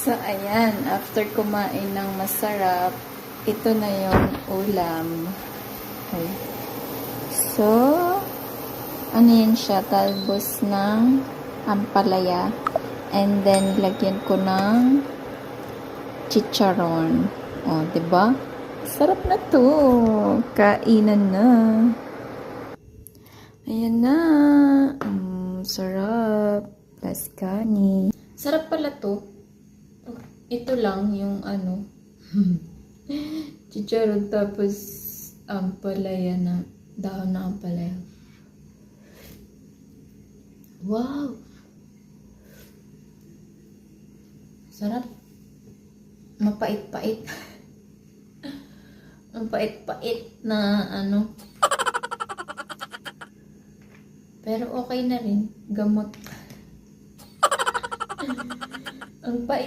So, ayan. After kumain ng masarap, ito na yung ulam. Okay. So, ano yan siya? Talbos ng ampalaya. And then, lagyan ko ng chicharon. O, diba? Sarap na to. Kainan na. Ayan na. Sarap. Plus kanin. Sarap pala to. Ito lang yung ano. Chicharon tapos ampalaya na. Dahon na ampalaya. Wow! Sarap. Mapait-pait. Ang pait-pait na ano. Pero okay na rin. Gamot. Ang pait.